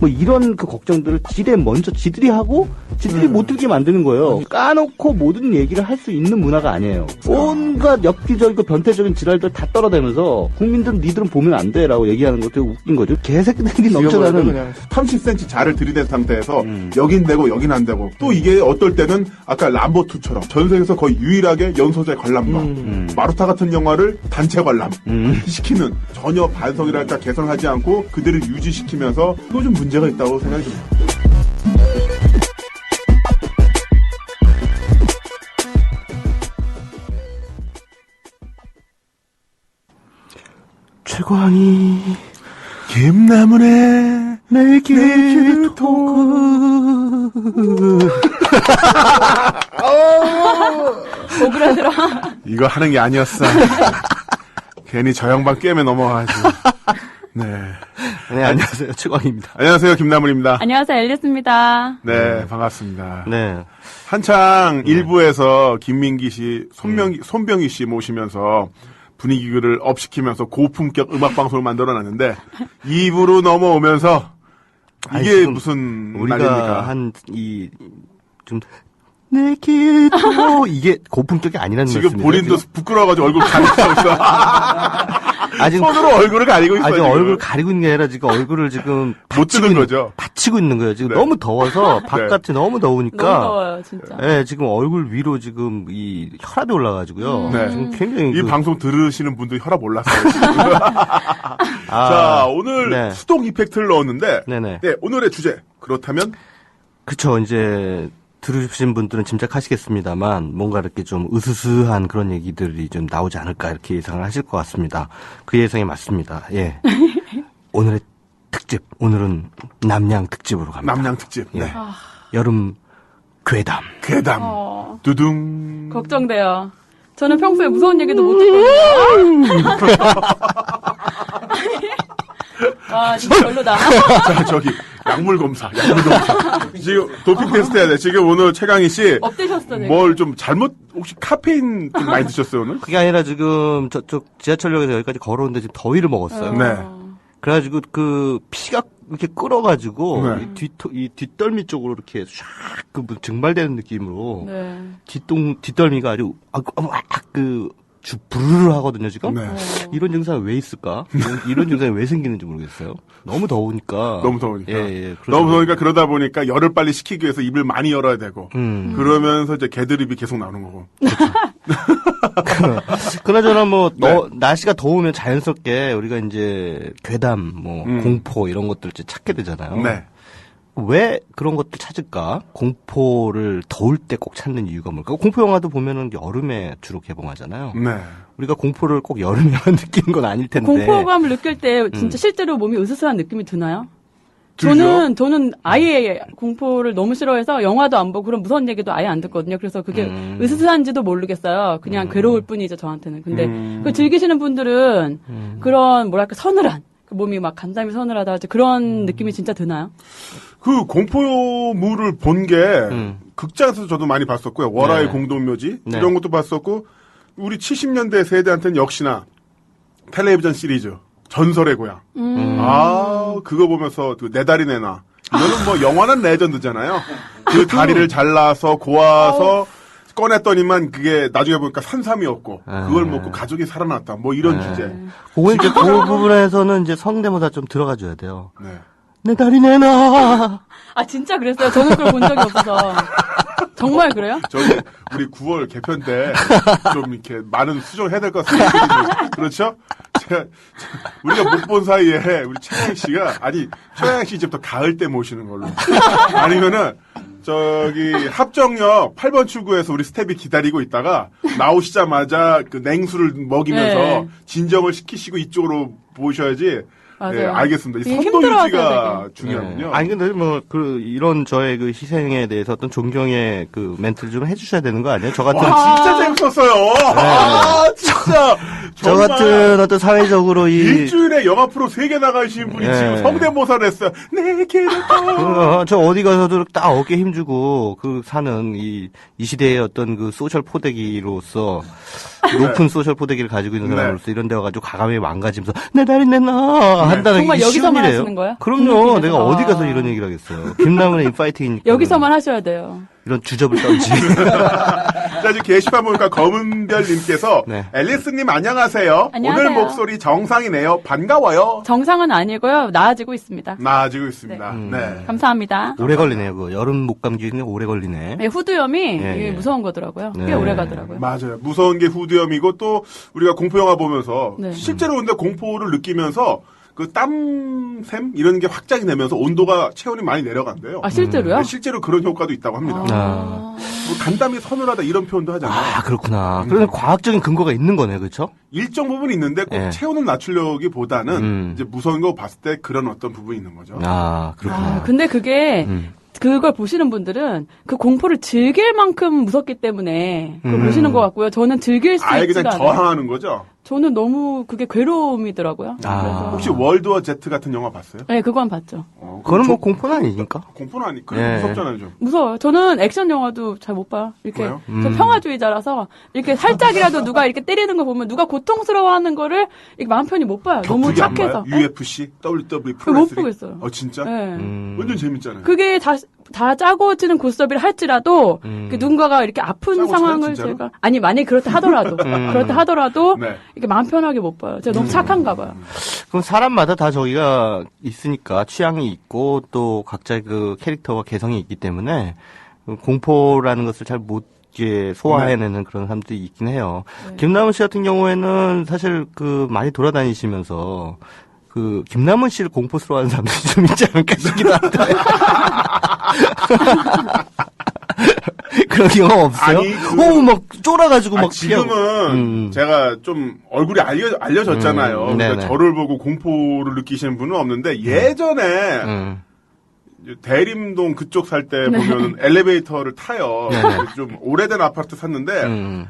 뭐 이런 그 걱정들을 지들이 하고 지들이 못 들게 만드는 거예요. 까놓고 모든 얘기를 할 수 있는 문화가 아니에요. 온갖 엽기적이고 변태적인 지랄들 다 떨어대면서 국민들은 니들은 보면 안 돼라고 얘기하는 것도 웃긴 거죠. 개새끼들이 넘쳐나는 그냥 30cm 자를 들이댄 상태에서 여긴 되고 여긴 안 되고 또 이게 어떨 때는 아까 람보2처럼 전 세계에서 거의 유일하게 연소재 관람가 마루타 같은 영화를 단체 관람 시키는 전혀 반성이랄까 개선하지 않고 그들을 유지시키면서 이거 좀 문제가 있다고 생각이 듭니다. 최광희 김나문의 내게 토크 오그라들어. 이거 하는 게 아니었어. 괜히 저 양반 꿰매 넘어가가지고. 네. 네, 안녕하세요. 최광희입니다. 안녕하세요. 김나문입니다. 안녕하세요. 앨리스입니다. 네, 반갑습니다. 네. 한창 일부에서 김민기 씨, 손병희 씨 모시면서 분위기를 업시키면서 고품격 음악방송을 만들어놨는데 2부로 넘어오면서 이게 무슨 우리가 날입니까? 내게 또 이게 고품격이 아니라는 지금 말씀이죠. 본인도 부끄러워가지고 얼굴 가리고 있어. 아직 손으로 얼굴을 가리고 있어요. 아직 지금. 얼굴 가리고 있는 게 아니라 지금 얼굴을 지금 못 뜨는 거죠. 받치고 있는 거예요. 지금 네. 너무 더워서 바깥이 너무 더우니까. 너무 더워요, 진짜. 네, 지금 얼굴 위로 지금 이 혈압이 올라가지고요. 네. 지금 굉장히 이 방송 들으시는 분들 혈압 올랐어요. 지금. 자, 오늘 네. 수동 이펙트를 넣었는데 네네. 네, 오늘의 주제 그렇다면 그쵸. 이제 들으신 분들은 짐작하시겠습니다만 뭔가 이렇게 좀 으스스한 그런 얘기들이 좀 나오지 않을까 이렇게 예상을 하실 것 같습니다. 그 예상이 맞습니다. 예. 오늘의 특집, 오늘은 남양 특집으로 갑니다. 남양 특집. 예. 네. 여름 괴담. 괴담. 두둥. 걱정돼요. 저는 평소에 무서운 얘기도 못 듣거든요. 와, 진짜 별로다. 자, 저기 약물 검사. 지금 도핑 테스트 해야 돼. 지금 오늘 최강희 씨 업되셨어, 지금. 뭘 좀 잘못 혹시 카페인 좀 많이 드셨어요 오늘? 그게 아니라 지금 저쪽 지하철역에서 여기까지 걸어오는데 지금 더위를 먹었어요. 네. 그래가지고 그 피가 이렇게 끓어가지고 네. 이 뒷덜미 쪽으로 이렇게 샥 그 증발되는 느낌으로 네. 뒷덜미가 아주 부르르 하거든요 지금. 네. 이런 증상이 왜 있을까? 이런 증상이 왜 생기는지 모르겠어요. 너무 더우니까. 너무 더우니까. 예. 너무 더우니까 그러다 보니까 열을 빨리 식히기 위해서 입을 많이 열어야 되고. 그러면서 이제 개드립이 계속 나오는 거고. 그나저나 뭐 네. 날씨가 더우면 자연스럽게 우리가 이제 괴담, 공포 이런 것들 이제 찾게 되잖아요. 네. 왜 그런 것들 찾을까? 공포를 더울 때 꼭 찾는 이유가 뭘까? 공포 영화도 보면은 여름에 주로 개봉하잖아요. 네. 우리가 공포를 꼭 여름에만 느끼는 건 아닐 텐데. 공포감을 느낄 때 진짜 실제로 몸이 으스스한 느낌이 드나요? 들죠? 저는 아예 공포를 너무 싫어해서 영화도 안 보고 그런 무서운 얘기도 아예 안 듣거든요. 그래서 그게 으스스한지도 모르겠어요. 그냥 괴로울 뿐이죠, 저한테는. 근데 그 즐기시는 분들은 그런 뭐랄까 서늘한 그 몸이 막 간담이 서늘하다 그런 느낌이 진짜 드나요? 그 공포물을 본 게 극장에서 저도 많이 봤었고요. 월화의 네. 공동묘지 네. 이런 것도 봤었고 우리 70년대 세대한테는 역시나 텔레비전 시리즈 전설의 고향. 아 그거 보면서 그 내 다리 내놔. 이거는 뭐 영원한 레전드잖아요. 그 다리를 잘라서 고아서 꺼냈더니만 그게 나중에 보니까 산삼이었고 그걸 먹고 가족이 살아났다. 뭐 이런 주제. 그거 이제 그 부분에서는 이제 성대모사 좀 들어가줘야 돼요. 네. 내 다리 내놔. 아 진짜 그랬어요? 저는 그걸 본 적이 없어서. 정말 그래요? 저기 우리 9월 개편 때 좀 이렇게 많은 수정해야 될 것 같습니다. 그렇죠? 우리가 못 본 사이에 우리 최양희 씨가 최양희 씨 이제부터 가을 때 모시는 걸로 아니면은 저기 합정역 8번 출구에서 우리 스텝이 기다리고 있다가 나오시자마자 그 냉수를 먹이면서 네. 진정을 시키시고 이쪽으로 모셔야지. 맞아요. 네, 알겠습니다. 이 되게 선도 힘들어하세요, 유지가 되게. 중요하군요. 아니 근데 뭐 이런 저의 그 희생에 대해서 어떤 존경의 그 멘트를 좀 해주셔야 되는 거 아니에요? 저 같은 진짜 재밌었어요. 진짜. 저 정말 같은 어떤 사회적으로 일주일에 영화 프로 3개 나가신 분이 예. 지금 성대모사를 했어요. 내게 저 어디 가서도 딱 어깨 힘주고 사는 이 시대의 어떤 그 소셜 포대기로서 높은 소셜 포대기를 가지고 있는 사람으로서 이런 데 와가지고 과감히 망가지면서 내 다리 내놔 한다는 게 정말 쉬운 여기서만 일이에요? 하시는 거예요? 그럼요. 국민팀에서? 내가 어디 가서 이런 얘기를 하겠어요. 김남은의 인파이팅이니까. 여기서만 하셔야 돼요. 이런 주접을 떨지. 자, 지금 게시판 보니까 검은별님께서 네. 앨리스님 안녕하세요. 안녕하세요. 오늘 목소리 정상이네요. 반가워요. 정상은 아니고요. 나아지고 있습니다. 나아지고 있습니다. 네. 감사합니다. 오래 걸리네요. 그 여름 목감기는 오래 걸리네. 네, 후두염이 예, 이게 예. 무서운 거더라고요. 꽤 네. 오래 가더라고요. 맞아요. 무서운 게 후두염이고 또 우리가 공포 영화 보면서 네. 실제로 근데 공포를 느끼면서 그 땀샘 이런 게 확장이 되면서 온도가 체온이 많이 내려간대요. 아, 실제로요? 네, 실제로 그런 효과도 있다고 합니다. 아. 뭐 간담이 서늘하다 이런 표현도 하잖아요. 아, 그렇구나. 그러면 과학적인 근거가 있는 거네, 그렇죠? 일정 부분이 있는데 꼭 예. 체온을 낮추려기보다는 이제 무서운 거 봤을 때 그런 어떤 부분이 있는 거죠. 아, 그렇구나. 아, 근데 그게 그걸 보시는 분들은 그 공포를 즐길 만큼 무섭기 때문에 그걸 보시는 것 같고요. 저는 즐길 수 아예 있지가 그냥 않아요. 저항하는 거죠. 저는 너무 그게 괴로움이더라고요. 아. 그래서 혹시 월드워 Z 같은 영화 봤어요? 네, 그건 봤죠. 그거는 뭐 공포는 아니니까. 공포는 아니, 그래 예. 무섭잖아요 좀. 무서워요. 저는 액션 영화도 잘 못 봐요. 이렇게 왜요? 저 평화주의자라서 이렇게 살짝이라도 누가 이렇게 때리는 거 보면 누가 고통스러워하는 거를 이렇게 마음 편히 못 봐요. 너무 격투기 안 착해서. 봐요? UFC, WWE, 그거 못 프로레슬링. 보겠어요. 진짜? 네. 완전 재밌잖아요. 그게 다 짜고지는 고스톱이라 할지라도 그 누군가가 이렇게 아픈 짜고 상황을 쳐요, 진짜로? 제가 아니 만약 그렇다 하더라도 그렇다 하더라도 네. 이렇게 마음 편하게 못 봐요. 제가 너무 착한가 봐요. 그럼 사람마다 다 저기가 있으니까 취향이 있고 또 각자의 그 캐릭터와 개성이 있기 때문에 공포라는 것을 잘 못 소화해내는 그런 사람들이 있긴 해요. 김남은 씨 같은 경우에는 사실 그 많이 돌아다니시면서 그 김남은 씨를 공포스러워하는 사람들이 좀 있지 않을까 싶기도 한데. 그런 경험 없어요? 아니, 막 쫄아가지고 막 지금은 제가 좀 얼굴이 알려졌잖아요. 그러니까 네네. 저를 보고 공포를 느끼시는 분은 없는데 예전에 대림동 그쪽 살 때 보면 엘리베이터를 타요. 네네. 좀 오래된 아파트 샀는데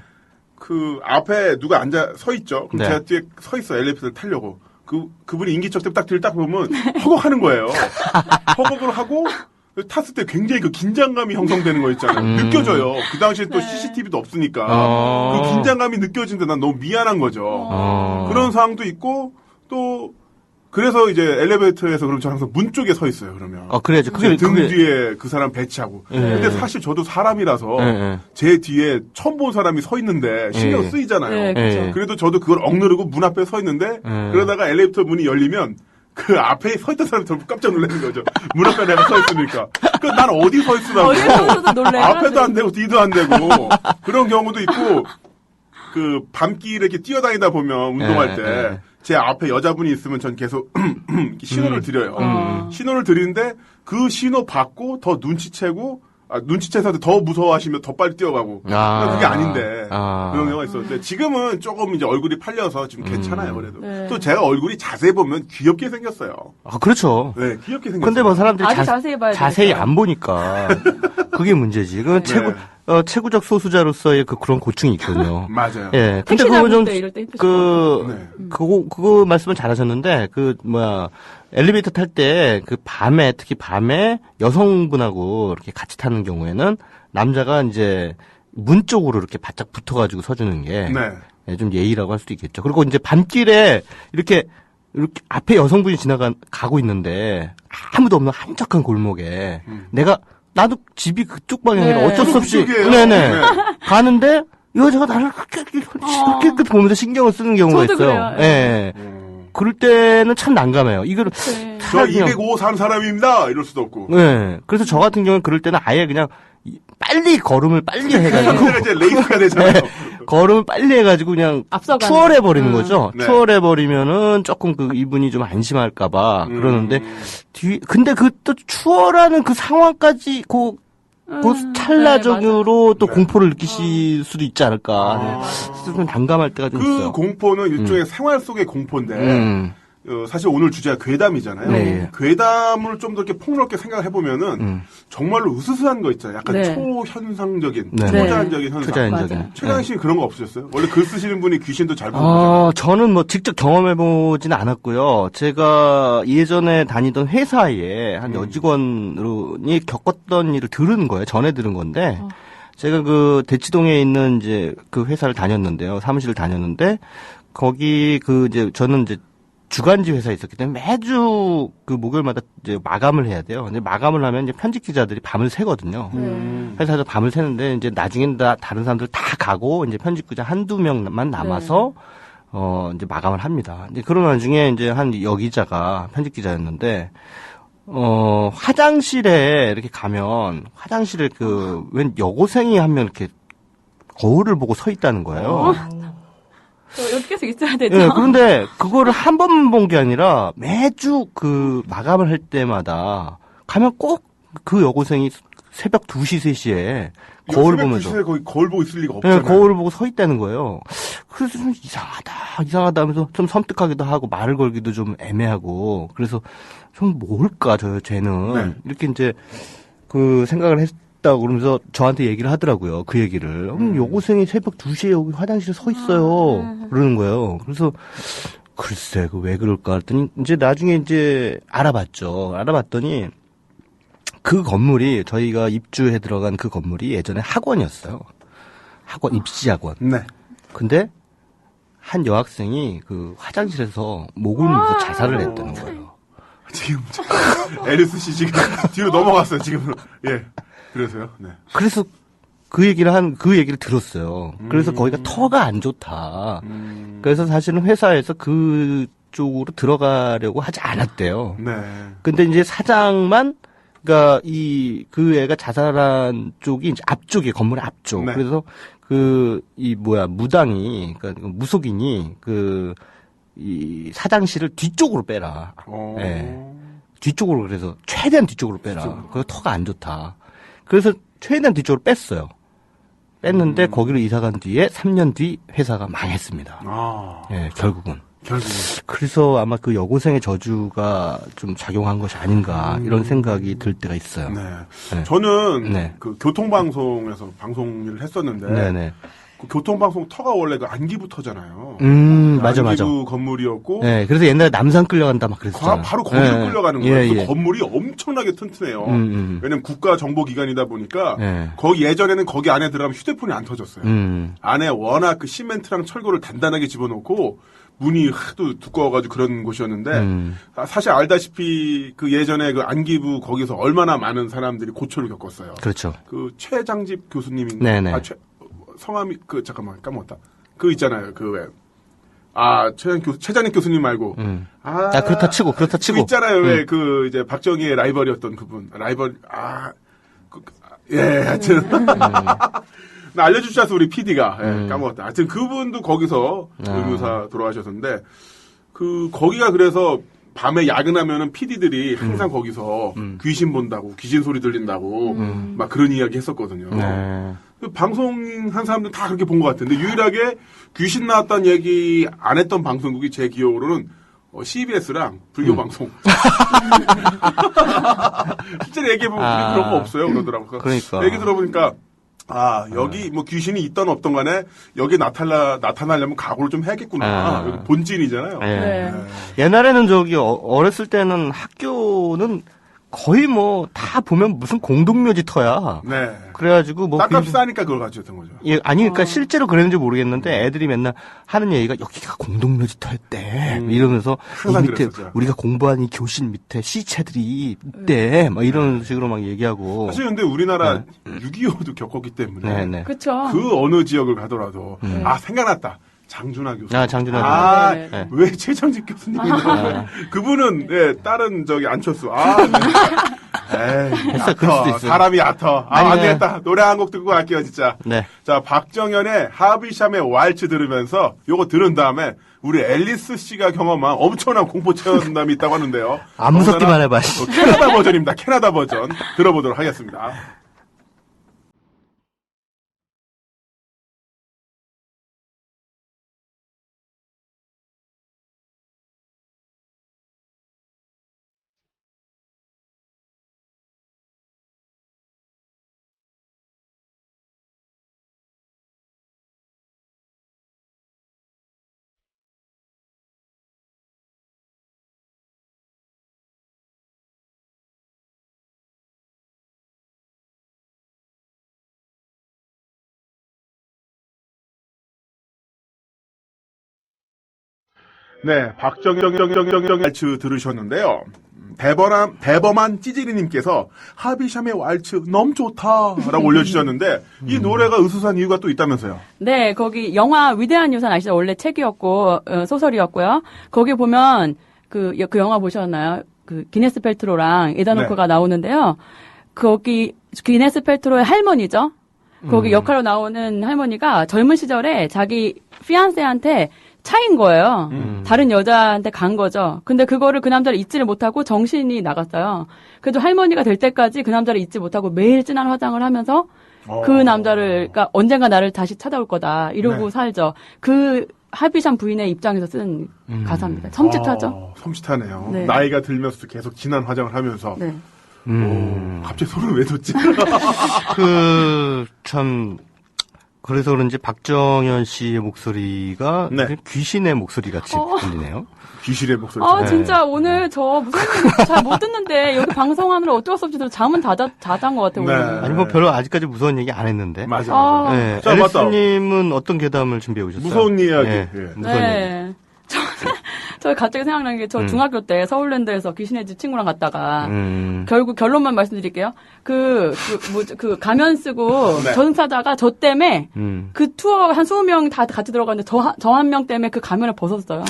그 앞에 누가 서 있죠. 그럼 네. 제가 뒤에 서 있어 엘리베이터를 타려고. 그분이 인기척 때문에 딱 뒤를 딱 보면 허걱하는 거예요. 허걱을 하고 탔을 때 굉장히 그 긴장감이 형성되는 거 있잖아요. 느껴져요. 그 당시에 또 CCTV도 없으니까 그 긴장감이 느껴지는데 난 너무 미안한 거죠. 그런 상황도 있고 또 그래서 이제 엘리베이터에서 그럼 저 항상 문 쪽에 서 있어요. 그러면 그래야죠. 등 뒤에 그 사람 배치하고. 근데 사실 저도 사람이라서 제 뒤에 처음 본 사람이 서 있는데 신경 쓰이잖아요. 네, 그렇죠. 그래도 저도 그걸 억누르고 문 앞에 서 있는데 그러다가 엘리베이터 문이 열리면 그 앞에 서 있던 사람이 전부 깜짝 놀라는 거죠. 문 앞에 내가 서 있으니까. 난 어디 서 있으라고. 어디서도 놀래. 앞에도 안 되고 뒤도 안 되고 그런 경우도 있고 그 밤길에 이렇게 뛰어다니다 보면 운동할 때 제 앞에 여자분이 있으면 전 계속 신호를 드려요. 신호를 드리는데 그 신호 받고 더 눈치채고 눈치채서 더 무서워하시면 더 빨리 뛰어가고 그게 아닌데 그런 경우가 있었는데 지금은 조금 이제 얼굴이 팔려서 지금 괜찮아요. 그래도 네. 또 제가 얼굴이 자세히 보면 귀엽게 생겼어요. 그렇죠. 네, 귀엽게 생겼어요. 근데 뭐 사람들이 아주 자세히 봐야 자세히 되니까. 안 보니까 그게 문제지. 그 체구적 소수자로서의 그런 고충이 있거든요. 맞아요. 예. 근데 택시 그거 잡을 좀 때 이럴 때 힘드실 그거 말씀은 잘하셨는데 엘리베이터 탈 때 특히 밤에 여성분하고 이렇게 같이 타는 경우에는 남자가 이제 문 쪽으로 이렇게 바짝 붙어가지고 서주는 게 좀 예의라고 할 수도 있겠죠. 그리고 이제 밤길에 이렇게 앞에 여성분이 가고 있는데 아무도 없는 한적한 골목에 나도 집이 그쪽 방향이라 네. 어쩔 수 없이 그쪽이에요. 네네 가는데 여자가 나를 그렇게 보면서 신경을 쓰는 경우가 저도 있어요. 그래요. 예. 그럴 때는 참 난감해요. 이거를 저 205 사는 사람입니다. 이럴 수도 없고. 네. 그래서 저 같은 경우는 그럴 때는 아예 그냥 걸음을 빨리 해가지고 그때가 이제 레이스가 되잖아요. 걸음을 빨리 해가지고 그냥 앞서가는. 추월해버리는 거죠. 네. 추월해버리면은 조금 이분이 좀 안심할까봐 그러는데 근데 또 추월하는 그 상황까지 그 찰나적으로 또 공포를 느끼실 수도 있지 않을까. 좀 난감할 때가 좀 있어요. 공포는 일종의 생활 속의 공포인데 사실 오늘 주제가 괴담이잖아요. 네. 괴담을 좀 더 이렇게 폭넓게 생각을 해보면은 정말로 으스스한 거 있잖아요. 약간 네. 초현상적인, 네. 초자연적인 현상. 초자연적인. 최강 씨는 그런 거 없으셨어요? 원래 글 쓰시는 분이 귀신도 잘 보는 거잖아요. 저는 직접 경험해보진 않았고요. 제가 예전에 다니던 회사에 한 여직원이 겪었던 일을 들은 거예요. 전해 들은 건데, 제가 대치동에 있는 이제 그 회사를 다녔는데요. 사무실을 다녔는데, 거기 저는 이제 주간지 회사에 있었기 때문에 매주 그 목요일마다 이제 마감을 해야 돼요. 근데 마감을 하면 이제 편집 기자들이 밤을 새거든요. 회사에서 밤을 새는데 이제 나중엔 다른 사람들 다 가고 이제 편집 기자 한두 명만 남아서 이제 마감을 합니다. 이제 그런 와중에 이제 한 여기자가 편집 기자였는데 화장실에 이렇게 가면 화장실에 웬 여고생이 한 명 이렇게 거울을 보고 서 있다는 거예요. 이렇게 계속 있어야 되죠. 예, 그런데 그거를 한 번만 본 게 아니라 매주 그 마감을 할 때마다 가면 꼭 그 여고생이 새벽 2시, 3시에 거울 보면서. 거기 거울 보고 있을 리가 예, 없잖아요. 거울을 보고 서 있다는 거예요. 그래서 좀 이상하다 하면서 좀 섬뜩하기도 하고 말을 걸기도 좀 애매하고 그래서 좀 뭘까, 쟤는. 네. 이렇게 이제 그 생각을 했다고 그러면서 저한테 얘기를 하더라고요. 그 얘기를. 여고생이 새벽 2시에 여기 화장실에 서 있어요. 그러는 거예요. 그래서 글쎄, 왜 그럴까 했더니 이제 나중에 이제 알아봤죠. 알아봤더니 그 건물이 저희가 입주해 들어간 그 건물이 예전에 학원이었어요. 학원, 입시학원. 네. 근데 한 여학생이 그 화장실에서 목을 물고 자살을 했다는 거예요. 지금 에리스 씨 지금 뒤로 넘어갔어요. 지금 예. 그래서요. 네. 그래서 그 얘기를 들었어요. 그래서 거기가 터가 안 좋다. 그래서 사실은 회사에서 그쪽으로 들어가려고 하지 않았대요. 네. 근데 이제 사장만, 그러니까 그 애가 자살한 쪽이 이제 앞쪽에, 건물의 앞쪽. 네. 그래서 무당이, 그러니까 무속인이 이 사장실을 뒤쪽으로 빼라. 예. 뒤쪽으로, 그래서 최대한 뒤쪽으로 빼라. 그래서 터가 안 좋다. 그래서 최대한 뒤쪽으로 뺐어요. 뺐는데 거기로 이사 간 뒤에 3년 뒤 회사가 망했습니다. 예, 결국은. 그래서 아마 그 여고생의 저주가 좀 작용한 것이 아닌가 이런 생각이 들 때가 있어요. 네. 네. 저는 네. 그 교통방송에서 방송 일을 했었는데 네네. 그 교통방송 터가 원래 그 안기부 터잖아요. 맞아. 안기부 건물이었고 네, 그래서 옛날에 남산 끌려간다 막 그랬었잖아요. 바로 거기로 네. 끌려가는 거예요. 그 예. 건물이 엄청나게 튼튼해요. 왜냐면 국가정보기관이다 보니까 예. 거기 예전에는 거기 안에 들어가면 휴대폰이 안 터졌어요. 안에 워낙 그 시멘트랑 철골을 단단하게 집어넣고 문이 하도 두꺼워가지고 그런 곳이었는데 사실 알다시피 그 예전에 그 안기부 거기서 얼마나 많은 사람들이 고초를 겪었어요. 그렇죠. 그 최장집 교수님인가? 네네. 성함이 잠깐만 까먹었다. 그 있잖아요. 최장립 교수님 말고. 그렇다 치고. 그 있잖아요. 왜 그 이제 박정희의 라이벌이었던 그분. 하여튼. 나 알려주셔서 우리 PD가 까먹었다. 하여튼 그분도 거기서 의무사 돌아가셨는데 거기가 그래서 밤에 야근하면은 PD들이 항상 거기서 귀신 본다고, 귀신 소리 들린다고 막 그런 이야기 했었거든요. 네. 그 방송한 사람들 다 그렇게 본 것 같은데 유일하게 귀신 나왔다는 얘기 안 했던 방송국이 제 기억으로는 CBS랑 불교 방송. 실제로 얘기해보면 우리 그런 거 없어요. 그러더라고요. 그러니까. 얘기 들어보니까 여기 뭐 귀신이 있던 없던 간에 여기 나타나려면 각오를 좀 해야겠구나. 여기 본진이잖아요. 네. 옛날에는 어렸을 때는 학교는 거의 뭐 다 보면 무슨 공동묘지 터야. 네. 그래가지고 뭐 땅값이 싸니까 그걸 가져왔던 거죠. 예, 아니 그러니까 실제로 그랬는지 모르겠는데 애들이 맨날 하는 얘기가 여기가 공동묘지 터였대. 이러면서 이 밑에 그랬었죠. 우리가 공부한 이 교실 밑에 시체들이 있대. 막 이런 식으로 막 얘기하고. 사실 근데 우리나라 6.25도 겪었기 때문에 네네. 그렇죠. 그 어느 지역을 가더라도 생각났다. 장준하 교수. 장준하 교수. 네. 왜 최장직 교수님이냐. 그분은 다른 안철수. 됐어, 그럴 수도 있어요. 사람이 얕어. 안 되겠다. 노래 한 곡 듣고 갈게요, 진짜. 네. 자, 박정현의 하비샴의 왈츠 들으면서 요거 들은 다음에 우리 앨리스 씨가 경험한 엄청난 공포 체험담이 있다고 하는데요. 안 무섭기만 해봐. 캐나다 버전입니다. 캐나다 버전. 들어보도록 하겠습니다. 네, 박정희 왈츠 들으셨는데요. 대범한 찌질이님께서 하비샴의 왈츠 너무 좋다라고 올려주셨는데 이 노래가 으스스한 이유가 또 있다면서요? 네, 거기 영화 위대한 유산 아시죠? 원래 책이었고 소설이었고요. 거기 보면 그 영화 보셨나요? 그 기네스 펠트로랑 에다노크가 나오는데요. 거기 기네스 펠트로의 할머니죠. 거기 역할로 나오는 할머니가 젊은 시절에 자기 피안세한테 차인 거예요. 다른 여자한테 간 거죠. 근데 그거를 그 남자를 잊지를 못하고 정신이 나갔어요. 그래도 할머니가 될 때까지 그 남자를 잊지 못하고 매일 진한 화장을 하면서 그 남자를, 그러니까 언젠가 나를 다시 찾아올 거다. 이러고 네. 살죠. 그 하비샴 부인의 입장에서 쓴 가사입니다. 섬찟하죠? 섬찟하네요. 네. 나이가 들면서 계속 진한 화장을 하면서. 네. 갑자기 손을 왜 뒀지? 그래서 그런지 박정현 씨의 목소리가 네. 귀신의 목소리 같이 들리네요. 귀신의 목소리. 진짜 오늘 저 무슨 잘 못 듣는데 여기 방송하느라 어쩔 수 없이 잠은 다 잔 것 같아요. 네. 오늘. 아니, 별로 아직까지 무서운 얘기 안 했는데. 맞아. 네. 자, 맞다. 앨리스님은 어떤 괴담을 준비해 오셨어요? 무서운 이야기. 네. 예. 무서운 얘기. 네. 저 갑자기 생각나는 게 저 중학교 때 서울랜드에서 귀신의 집 친구랑 갔다가 결국 결론만 말씀드릴게요. 그 가면 쓰고 네. 전사자가 저 때문에 그 투어 한 20명 다 같이 들어갔는데 저 한 명 때문에 그 가면을 벗었어요.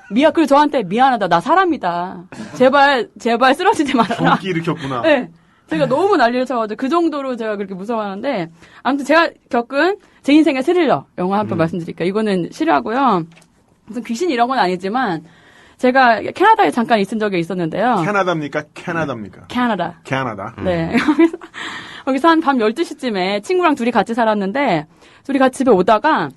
그리고 저한테 미안하다. 나 사람이다. 제발 쓰러지지 말아라. 불기 일으켰구나. 네. 제가 너무 난리를 쳐가지고 그 정도로 제가 그렇게 무서워하는데 아무튼 제가 겪은 제 인생의 스릴러 영화 한 편 말씀드릴게요. 이거는 실화고요. 무슨 귀신 이런 건 아니지만 제가 캐나다에 잠깐 있은 적이 있었는데요. 캐나다입니까? 캐나다입니까? 캐나다. 캐나다. 네. 거기서 한 밤 12시쯤에 친구랑 둘이 같이 살았는데 둘이 같이 집에 오다가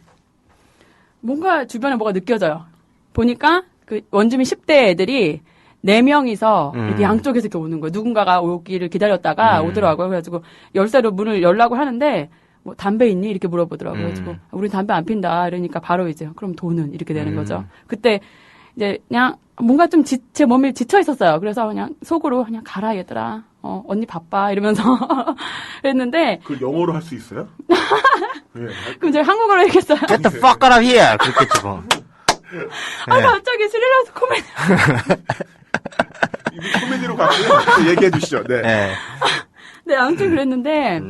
뭔가 주변에 뭐가 느껴져요. 보니까 그 원주민 10대 애들이 4명이서 이렇게 양쪽에서 이렇게 오는 거예요. 누군가가 오기를 기다렸다가 오더라고요. 그래가지고 열쇠로 문을 열라고 하는데 뭐 담배 있니? 이렇게 물어보더라고요. 그래가지고 우리 담배 안 핀다. 이러니까 바로 이제 그럼 돈은 이렇게 되는 거죠. 그때 이제 그냥 뭔가 좀 제 몸이 지쳐 있었어요. 그래서 그냥 속으로 그냥 가라 얘들아. 언니 바빠 이러면서 했는데 그걸 영어로 할 수 있어요? 예. 그럼 제가 한국어로 얘기했어요. Get the fuck out of here! 그렇겠지 뭐. 아 갑자기 스릴러스 코미디. 이거 코미디로 갔고요. 얘기해 주시죠. 네. 네. 네, 아무튼 그랬는데,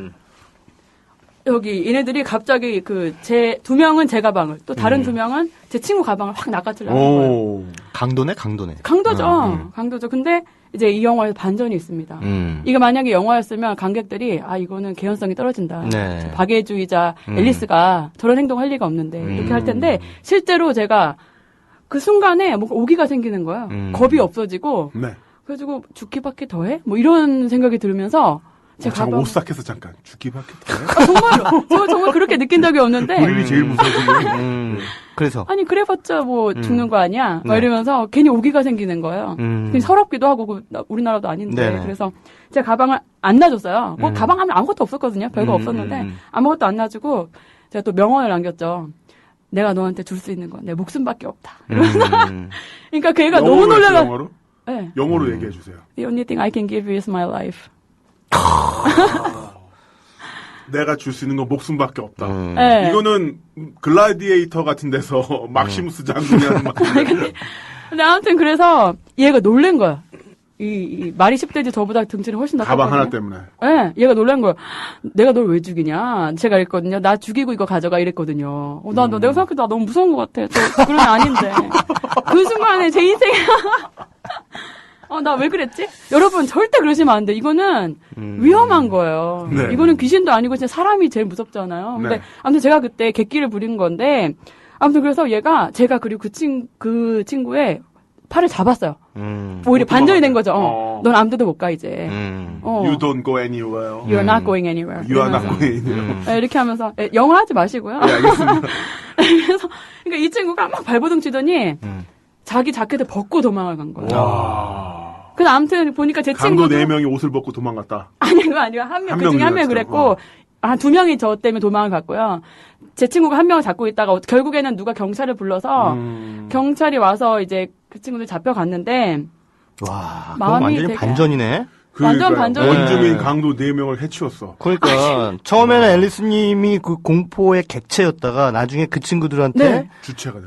여기, 얘네들이 갑자기 제 2명은 제 가방을, 또 다른 2명은 제 친구 가방을 확 낚아채려는 거예요. 오. 강도네. 강도죠. 강도죠. 근데, 이제 이 영화에 반전이 있습니다. 이게 만약에 영화였으면 관객들이, 이거는 개연성이 떨어진다. 네. 박애주의자 앨리스가 저런 행동할 리가 없는데, 이렇게 할 텐데, 실제로 제가 그 순간에 뭔가 오기가 생기는 거예요. 겁이 없어지고, 네. 그래가지고 죽기밖에 더해? 뭐 이런 생각이 들으면서 제 잠깐 가방 오싹해서 잠깐 죽기밖에 더해. 정말로 제가 정말 그렇게 느낀 적이 없는데 본인이 제일 무서워지는. 그래서. 아니 그래봤자 뭐 죽는 거 아니야? 막 네. 이러면서 괜히 오기가 생기는 거예요. 괜히 서럽기도 하고 우리나라도 아닌데 네네. 그래서 제 가방을 안 놔줬어요. 뭐 가방 하면 아무것도 없었거든요. 별거 없었는데 아무것도 안 놔주고 제가 또 명언을 남겼죠. 내가 너한테 줄 수 있는 건 내 목숨밖에 없다. 그러니까 걔가 너무 영어로 했어요, 놀라가. 영어로? 네. 영어로 얘기해 주세요. The only thing I can give you is my life. 내가 줄 수 있는 건 목숨밖에 없다. 네. 이거는 글라디에이터 같은 데서 막시무스 장군이 하는 말. 근데 아무튼 그래서 얘가 놀란 거야. 이 말이 10대지 저보다 등치는 훨씬 더 가방 컸거든요. 하나 때문에. 네, 얘가 놀란 거야. 내가 널 왜 죽이냐? 제가 이랬거든요. 나 죽이고 이거 가져가 이랬거든요. 내가 생각해도 나 너무 무서운 것 같아. 그런 애 아닌데. 그 순간에 제 인생에 나 왜 그랬지? 여러분 절대 그러시면 안 돼. 이거는 위험한 거예요. 네. 이거는 귀신도 아니고 진짜 사람이 제일 무섭잖아요. 근데 네. 아무튼 제가 그때 객기를 부린 건데 아무튼 그래서 제가 그리고 그 친구의 팔을 잡았어요. 오히려 반전이 된 거죠. 넌 아무 데도 못 가 이제. You don't go anywhere. You're not going anywhere. You are not 이러면서. going anywhere. 네, 이렇게 하면서 영어 하지 마시고요. 네, 알겠습니다. 그래서 그러니까 이 친구가 막 발버둥 치더니 자기 자켓을 벗고 도망을 간 거예요. 그래서 아무튼 보니까 제 강도 친구도 4명이 옷을 벗고 도망갔다. 아니요. 한 명, 그 중에 한 명이 그랬고, 두 명이 저 때문에 도망을 갔고요. 제 친구가 한 명을 잡고 있다가, 결국에는 누가 경찰을 불러서, 경찰이 와서 이제 그 친구들 잡혀갔는데, 와, 그건 마음이 완전히 되게- 반전이네. 완전 반전이에요. 원주민 강도 4명을 해치웠어. 그러니까 처음에는 앨리스님이 그 공포의 객체였다가 나중에 그 친구들한테 네.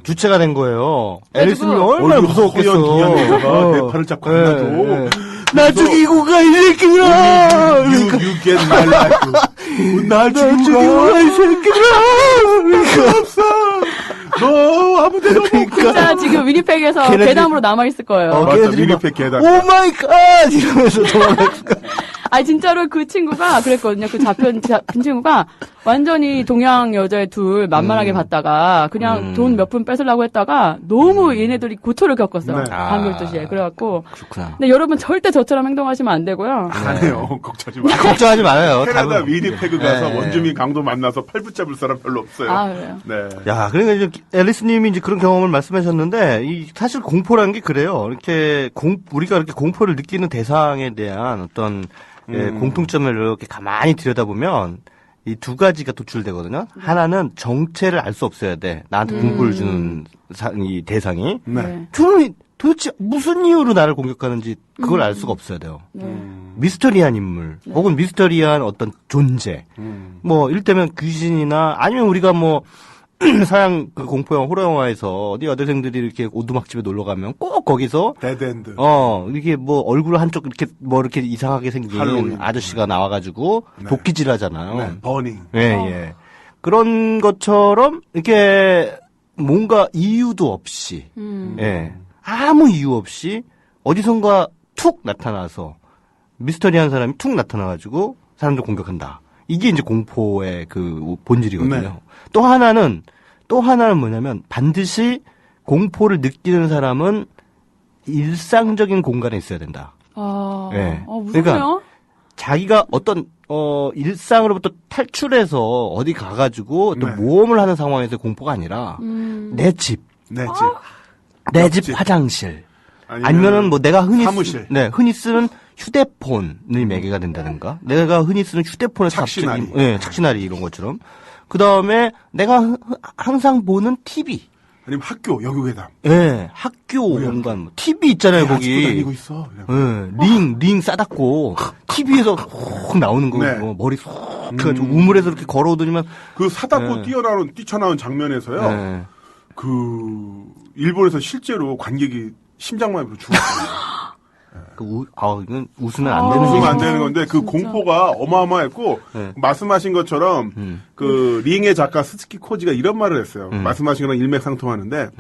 주체가 된 거예요. 그래가지고 앨리스님이 얼마나 무서웠겠어. 동양 여자가 내 팔을 잡고 안 놔도. 나 죽이고 가, 이 새끼들아! You get my life. 날 죽이고 가, 이 새끼들아! 없어. 너 아무 데나 못 가. 진짜 지금 위니펙에서 걔네들이- 괴담으로 남아있을 거예요. 맞다, 걔네들이 막, 위니펙 계단. 오 마이 갓! 이러면서 도망갔을까. 아니, 진짜로 그 친구가 그랬거든요. 그 잡힌 친구가 완전히 동양 여자애 둘 만만하게 봤다가 그냥 돈 몇 푼 뺏으려고 했다가 너무 얘네들이 고초를 겪었어요. 네. 밤 12시에. 그래갖고. 그렇구나. 근데 여러분 절대 저처럼 행동하시면 안 되고요. 안 해요. 걱정하지 마. 걱정하지 말아요. 캐나다 답은- 위니페그 가서 네. 원주민 강도 만나서 팔 붙잡을 사람 별로 없어요. 아, 그래요? 네. 야, 그러니까 이제 앨리스님이 이제 그런 경험을 말씀하셨는데, 사실 공포라는 게 그래요. 이렇게 우리가 이렇게 공포를 느끼는 대상에 대한 어떤 공통점을 이렇게 가만히 들여다보면 이 두 가지가 도출되거든요. 하나는 정체를 알 수 없어야 돼. 나한테 공포를 주는 이 대상이. 네. 저는 도대체 무슨 이유로 나를 공격하는지 그걸 알 수가 없어야 돼요. 미스터리한 인물, 혹은 미스터리한 어떤 존재. 뭐, 이를테면 귀신이나 아니면 우리가 뭐, 서양 그 공포영화, 호러영화에서 어디 여대생들이 이렇게 오두막집에 놀러 가면 꼭 거기서 데드엔드. 이렇게 뭐 얼굴 한쪽 이렇게 뭐 이렇게 이상하게 생긴 할로윈. 아저씨가 나와가지고 네. 도끼질 하잖아요. 네. 버닝. 예, 예. 그런 것처럼 이렇게 뭔가 이유도 없이, 예. 아무 이유 없이 어디선가 툭 나타나서 미스터리한 사람이 툭 나타나가지고 사람들 공격한다. 이게 이제 공포의 그 본질이거든요. 네. 또 하나는 뭐냐면 반드시 공포를 느끼는 사람은 일상적인 공간에 있어야 된다. 아, 예. 무섭네요. 그러니까 자기가 어떤 일상으로부터 탈출해서 어디 가가지고 또 네. 모험을 하는 상황에서 공포가 아니라 내 집, 네, 집. 내 집 옆집. 화장실, 아니면은 뭐 내가 사무실. 흔히 쓰는 휴대폰이 매개가 된다든가, 내가 흔히 쓰는 휴대폰을 착신아리. 갑자기, 예, 착신아리 이런 것처럼. 그 다음에 내가 항상 보는 TV. 아니면 학교, 여교회담. 예, 학교 공간, 뭐 TV 있잖아요, 아직도 거기. 다니고 있어. 이러면. 예, 링 싸닫고, TV에서 훅 나오는 거, 네. 머리 훅 해가지고 우물에서 이렇게 걸어오더니만, 그 사다고 네. 뛰쳐나온 장면에서요. 예. 그 일본에서 실제로 관객이 심장마비로 죽었어요. 이건 웃으면 안 되는 웃으면 얘기. 안 되는 건데 그 진짜. 공포가 어마어마했고 네. 말씀하신 것처럼 그 링의 작가 스즈키 코지가 이런 말을 했어요. 말씀하신 거랑 일맥상통하는데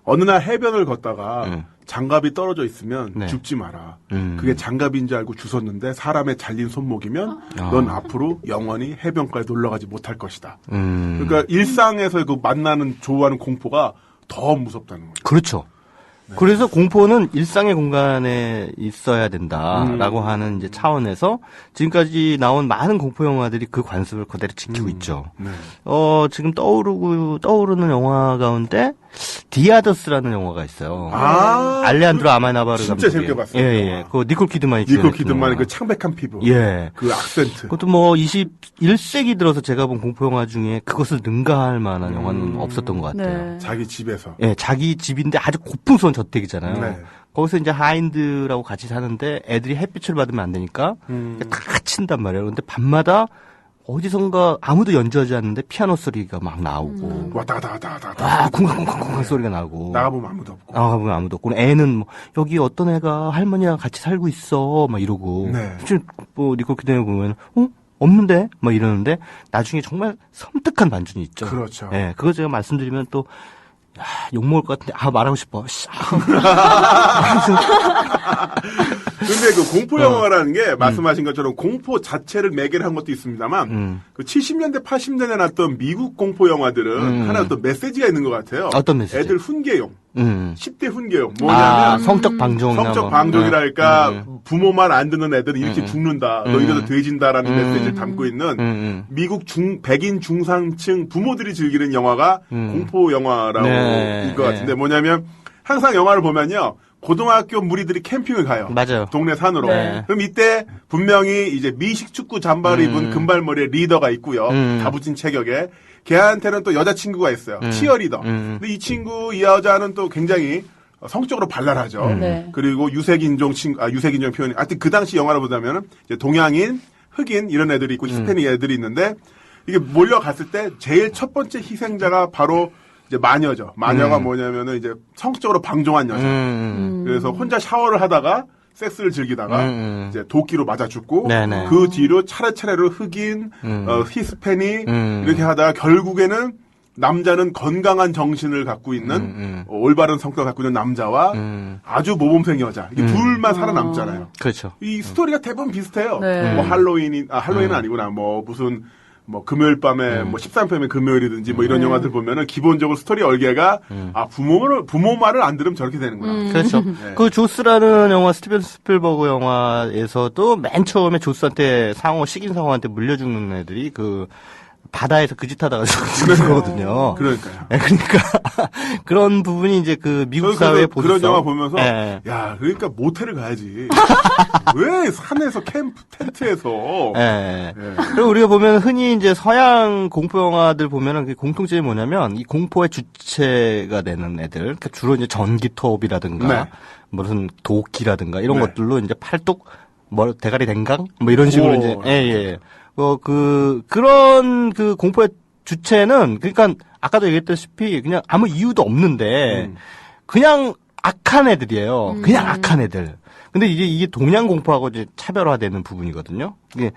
어느 날 해변을 걷다가 장갑이 떨어져 있으면 네. 죽지 마라. 그게 장갑인 줄 알고 주웠는데 사람의 잘린 손목이면 아. 넌 앞으로 영원히 해변가에 놀러가지 못할 것이다. 음. 그러니까 일상에서 그 만나는 좋아하는 공포가 더 무섭다는 거죠. 그렇죠. 그래서 공포는 일상의 공간에 있어야 된다라고 하는 이제 차원에서 지금까지 나온 많은 공포 영화들이 그 관습을 그대로 지키고 있죠. 네. 지금 떠오르는 영화 가운데 디아더스라는 영화가 있어요. 알레한드로 아마나바르 진짜 감독의. 재밌게 봤어요. 예, 예. 그 니콜 키드만이 니콜 출연했던 키드만의 영화. 그 창백한 피부. 예. 그 악센트. 그것도 뭐 21세기 들어서 제가 본 공포 영화 중에 그것을 능가할 만한 영화는 없었던 것 같아요. 네. 자기 집에서. 예, 자기 집인데 아주 고풍스러운 저택이잖아요. 네. 거기서 이제 하인드라고 같이 사는데 애들이 햇빛을 받으면 안 되니까 다 친단 말이에요. 근데 밤마다 어디선가 아무도 연주하지 않는데 피아노 소리가 막 나오고 왔다 갔다 왔다 갔다 왔다. 쿵쾅쿵쾅쿵쾅 소리가 나고 나가보면 아무도 없고. 나가보면 아무도 없고 애는 뭐 여기 어떤 애가 할머니랑 같이 살고 있어 막 이러고 네. 실제 뭐 니콜 키드만 보면 없는데 막 이러는데 나중에 정말 섬뜩한 반전이 있죠. 그렇죠. 예, 그거 제가 말씀드리면 또 욕먹을 것 같은데 말하고 싶어. 근데 그 공포 영화라는 게 말씀하신 것처럼 공포 자체를 매개를 한 것도 있습니다만 그 70년대 80년대에 났던 미국 공포 영화들은 하나 어떤 메시지가 있는 것 같아요. 어떤 메시지? 애들 훈계용. 10대 훈계용. 아, 뭐냐면 성적 방종이나 성적 뭐. 방종이랄까 부모 말 안 듣는 애들은 이렇게 죽는다. 너 이러다 돼진다라는 메시지를 담고 있는 미국 백인 중상층 부모들이 즐기는 영화가 공포 영화라고 네, 일 것 같은데 뭐냐면 항상 영화를 보면요. 고등학교 무리들이 캠핑을 가요. 맞아요. 동네 산으로. 네. 그럼 이때 분명히 이제 미식 축구 잠바를 입은 금발머리의 리더가 있고요. 다부진 체격에. 걔한테는 또 여자친구가 있어요. 치어리더. 근데 이 친구, 이 여자는 또 굉장히 성적으로 발랄하죠. 네. 그리고 유색인종 표현이, 하여튼 그 당시 영화를 보자면은 이제 동양인, 흑인 이런 애들이 있고 히스패닉 애들이 있는데 이게 몰려갔을 때 제일 첫 번째 희생자가 바로 이제 마녀죠. 마녀가 뭐냐면은 이제 성적으로 방종한 여자. 그래서 혼자 샤워를 하다가 섹스를 즐기다가 이제 도끼로 맞아 죽고 네네. 그 뒤로 차례차례로 흑인, 히스패닉 이렇게 하다가 결국에는 남자는 건강한 정신을 갖고 있는 올바른 성격을 갖고 있는 남자와 아주 모범생 여자 이게 둘만 살아남잖아요. 그렇죠. 이 스토리가 대부분 비슷해요. 네. 뭐 할로윈은 아니구나. 뭐 무슨 뭐 금요일 밤에 뭐 13편의 금요일이든지 뭐 이런 영화들 보면은 기본적으로 스토리 얼개가 부모 말을 안 들으면 저렇게 되는구나. 그렇죠. 네. 그 조스라는 영화 스티븐 스필버그 영화에서도 맨 처음에 조스한테 식인 상어한테 물려 죽는 애들이 그 바다에서 그 짓 하다가 죽는 거거든요. 그러니까요. 네, 그러니까 그런 부분이 이제 그 미국 사회의 보수성. 그런 영화 보면서 네. 야 그러니까 모텔을 가야지. 왜 산에서 텐트에서. 네. 그리고 우리가 보면 흔히 이제 서양 공포 영화들 보면은 그 공통점이 뭐냐면 이 공포의 주체가 되는 애들, 그러니까 주로 이제 전기톱이라든가 네. 무슨 도끼라든가 이런 네. 것들로 이제 팔뚝 대가리 댕강 뭐 이런 식으로 오. 이제 예. 그런 그 공포의 주체는, 그러니까, 아까도 얘기했다시피, 그냥 아무 이유도 없는데, 그냥 악한 애들이에요. 그냥 악한 애들. 근데 이게 동양 공포하고 이제 차별화되는 부분이거든요. 이게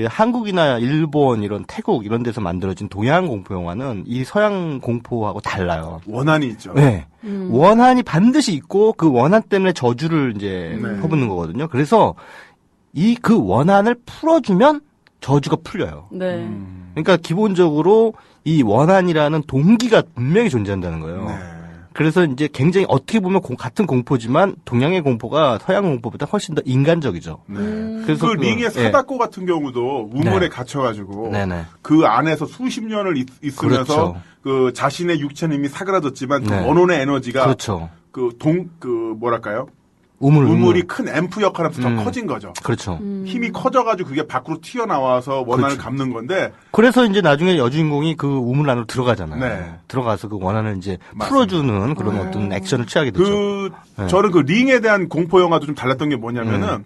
한국이나 일본, 이런 태국, 이런 데서 만들어진 동양 공포 영화는 이 서양 공포하고 달라요. 원한이 있죠. 네. 원한이 반드시 있고, 그 원한 때문에 저주를 이제 네. 퍼붓는 거거든요. 그래서 그 원한을 풀어주면 저주가 풀려요. 네. 그러니까 기본적으로 이 원한이라는 동기가 분명히 존재한다는 거예요. 네. 그래서 이제 굉장히 어떻게 보면 같은 공포지만 동양의 공포가 서양 공포보다 훨씬 더 인간적이죠. 네. 그래서 그 링의 예. 사다코 같은 경우도 우물에 네. 갇혀가지고 네네. 그 안에서 수십 년을 있으면서 그렇죠. 그 자신의 육체는 이미 사그라졌지만 그 네. 원혼의 에너지가 그렇죠. 뭐랄까요? 우물이 우물이 큰 앰프 역할하면서 더 커진 거죠. 그렇죠. 힘이 커져가지고 그게 밖으로 튀어나와서 원한을 그렇죠. 감는 건데 그래서 이제 나중에 여주인공이 그 우물 안으로 들어가잖아요. 네. 들어가서 그 원한을 이제 맞습니다. 풀어주는 그런 어떤 액션을 취하게 되죠. 네. 저는 그 링에 대한 공포 영화도 좀 달랐던 게 뭐냐면은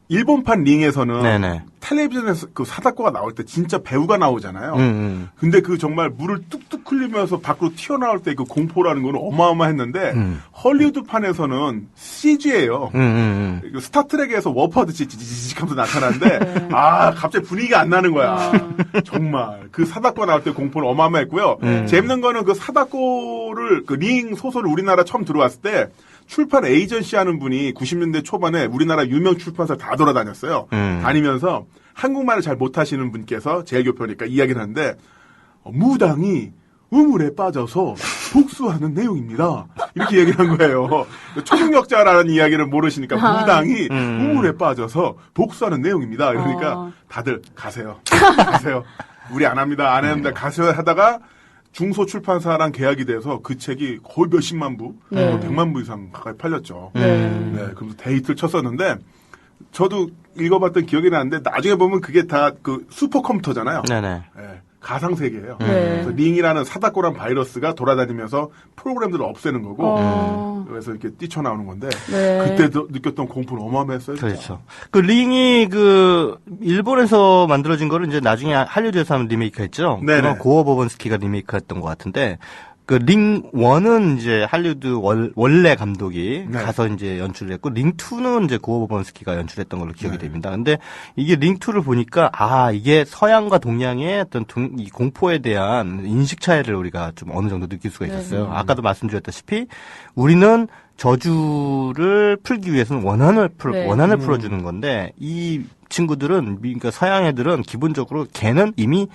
일본판 링에서는 네네. 텔레비전에서 그 사다코가 나올 때 진짜 배우가 나오잖아요. 근데 그 정말 물을 뚝뚝 흘리면서 밖으로 튀어나올 때 그 공포라는 건 어마어마했는데 헐리우드판에서는 CG예요. 스타트rek에서 워퍼드치 지지직 하면서 나타나는데 갑자기 분위기가 안 나는 거야. 정말 그 사다코가 나올 때 공포는 어마어마했고요. 재밌는 거는 그 사다코를 그 링 소설을 우리나라 처음 들어왔을 때 출판 에이전시 하는 분이 90년대 초반에 우리나라 유명 출판사 다 돌아다녔어요. 다니면서 한국말을 잘 못하시는 분께서 제일교표니까 이야기를 하는데 무당이 우물에 빠져서 복수하는 내용입니다. 이렇게 얘기를 한 거예요. 초능력자라는 이야기를 모르시니까 무당이 우물에 빠져서 복수하는 내용입니다. 이러니까 다들 가세요. 가세요. 우리 안 합니다. 안 합니다. 가세요 하다가 중소출판사랑 계약이 돼서 그 책이 거의 몇십만 부, 100만 부 이상 가까이 팔렸죠. 네, 그래서 데이트를 쳤었는데 저도 읽어봤던 기억이 나는데 나중에 보면 그게 다 그 슈퍼컴퓨터잖아요. 네네. 네, 가상세계예요. 그래서 링이라는 사다코란 바이러스가 돌아다니면서 프로그램들을 없애는 거고 그래서 이렇게 뛰쳐나오는 건데 그때 느꼈던 공포는 어마어마했어요. 진짜. 그렇죠. 그 링이 그 일본에서 만들어진 거를 이제 나중에 할리우드에서 한번 리메이크했죠. 네네. 그건 고어 버번스키가 리메이크했던 것 같은데 그 링 1은 이제 할리우드 원래 감독이 네. 가서 이제 연출을 했고 링 2는 이제 고어 버번스키가 연출했던 걸로 기억이 됩니다. 근데 이게 링 2를 보니까 이게 서양과 동양의 어떤 이 공포에 대한 인식 차이를 우리가 좀 어느 정도 느낄 수가 있었어요. 아까도 말씀드렸다시피 우리는 저주를 풀기 위해서는 원한을 풀어주는 건데 이 친구들은 그러니까 서양 애들은 기본적으로 걔는 이미